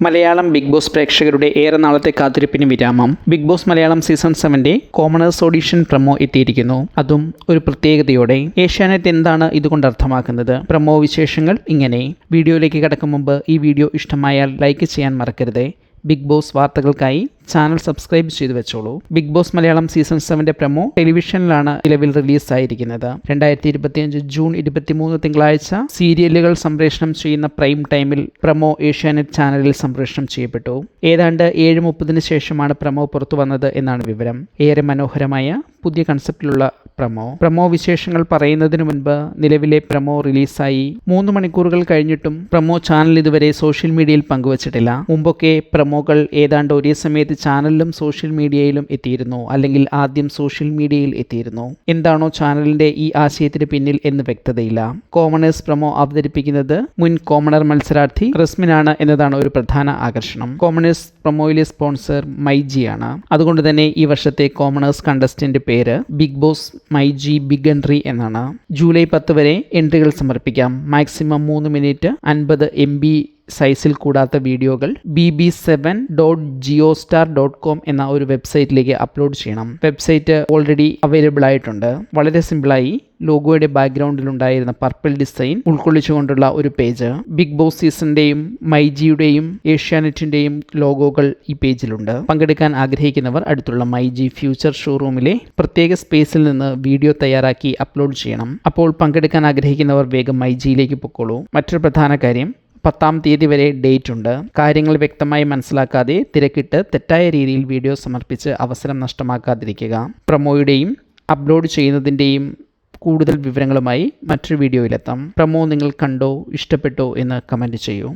Malayalam big boss പ്രേക്ഷകരുടെ ഏറെ നാളത്തെ കാത്തിരിപ്പിന് വിരാമം. Bigg Boss Malayalam season 7 commoners audition promo എത്തിയിരിക്കുന്നു. അതും ഒരു പ്രത്യേകതയോടെ. ഏഷ്യാനെറ്റ് എന്താണ് ഇതുകൊണ്ട് അർത്ഥമാക്കുന്നത്? പ്രമോ വിശേഷങ്ങൾ ഇങ്ങനെ. വീഡിയോയിലേക്ക് കടക്കും മുമ്പ് ഈ വീഡിയോ ഇഷ്ടമായാൽ ലൈക്ക് ചെയ്യാൻ മറക്കരുത്. ബിഗ് ബോസ് വാർത്തകൾക്കായി ചാനൽ സബ്സ്ക്രൈബ് ചെയ്തു വെച്ചോളൂ. Bigg Boss Malayalam season 7 promo ടെലിവിഷനിലാണ് നിലവിൽ റിലീസായിരിക്കുന്നത്. 2025 ജൂൺ 23 തിങ്കളാഴ്ച സീരിയലുകൾ സംപ്രേഷണം ചെയ്യുന്ന പ്രൈം ടൈമിൽ പ്രമോ ഏഷ്യാനെറ്റ് ചാനലിൽ സംപ്രേഷണം ചെയ്യപ്പെട്ടു. ഏതാണ്ട് 7:30 ശേഷമാണ് പ്രമോ പുറത്തു വന്നത് എന്നാണ് വിവരം. ഏറെ മനോഹരമായ പുതിയ കൺസെപ്റ്റിലുള്ള പ്രമോ വിശേഷങ്ങൾ പറയുന്നതിന് മുൻപ് നിലവിലെ പ്രമോ റിലീസായി 3 മണിക്കൂറുകൾ കഴിഞ്ഞിട്ടും പ്രമോ ചാനൽ ഇതുവരെ സോഷ്യൽ മീഡിയയിൽ പങ്കുവച്ചിട്ടില്ല. മുമ്പൊക്കെ പ്രമോകൾ ഏതാണ്ട് ഒരേ സമയത്ത് ചാനലിലും സോഷ്യൽ മീഡിയയിലും എത്തിയിരുന്നു, അല്ലെങ്കിൽ ആദ്യം സോഷ്യൽ മീഡിയയിൽ എത്തിയിരുന്നു. എന്താണോ ചാനലിന്റെ ഈ ആശയത്തിന് പിന്നിൽ എന്ന് വ്യക്തതയില്ല. കോമണേഴ്സ് പ്രമോ അവതരിപ്പിക്കുന്നത് മുൻ കോമണർ മത്സരാർത്ഥി റസ്മിനാണ് എന്നതാണ് ഒരു പ്രധാന ആകർഷണം. കോമണേഴ്സ് പ്രമോയിലെ സ്പോൺസർ മൈജിയാണ്. അതുകൊണ്ട് തന്നെ ഈ വർഷത്തെ കോമണേഴ്സ് കണ്ടസ്റ്റന്റ് പേര് Bigg Boss myG big entry എന്നാണ്. ജൂലൈ 10 വരെ എൻട്രികൾ സമർപ്പിക്കാം. മാക്സിമം 3 മിനിറ്റ് 50 MB സൈസിൽ കൂടാത്ത വീഡിയോകൾ bb7.geostar.com എന്ന ഒരു വെബ്സൈറ്റിലേക്ക് അപ്ലോഡ് ചെയ്യണം. വെബ്സൈറ്റ് ഓൾറെഡി അവൈലബിൾ ആയിട്ടുണ്ട്. വളരെ സിമ്പിളായി ലോഗോയുടെ ബാക്ക്ഗ്രൗണ്ടിലുണ്ടായിരുന്ന പർപ്പിൾ ഡിസൈൻ ഉൾക്കൊള്ളിച്ചുകൊണ്ടുള്ള ഒരു പേജ്. ബിഗ് ബോസ് സീസണിന്റെയും മൈജിയുടെയും ഏഷ്യാനെറ്റിന്റെയും ലോഗോകൾ ഈ പേജിലുണ്ട്. പങ്കെടുക്കാൻ ആഗ്രഹിക്കുന്നവർ അടുത്തുള്ള മൈജി ഫ്യൂച്ചർ ഷോറൂമിലെ പ്രത്യേക സ്പേസിൽ നിന്ന് വീഡിയോ തയ്യാറാക്കി അപ്ലോഡ് ചെയ്യണം. അപ്പോൾ പങ്കെടുക്കാൻ ആഗ്രഹിക്കുന്നവർ വേഗം മൈജിയിലേക്ക് പൊക്കോളൂ. മറ്റൊരു പ്രധാന കാര്യം, 10-ാം തീയതി വരെ ഡേറ്റ് ഉണ്ട്. കാര്യങ്ങൾ വ്യക്തമായി മനസ്സിലാക്കാതെ തിരക്കിട്ട് തെറ്റായ രീതിയിൽ വീഡിയോ സമർപ്പിച്ച് അവസരം നഷ്ടമാക്കാതിരിക്കുക. പ്രമോയുടെയും അപ്ലോഡ് ചെയ്യുന്നതിൻ്റെയും കൂടുതൽ വിവരങ്ങളുമായി മറ്റൊരു വീഡിയോയിലെത്താം. പ്രമോ നിങ്ങൾ കണ്ടോ, ഇഷ്ടപ്പെട്ടോ എന്ന് കമൻറ്റ് ചെയ്യൂ.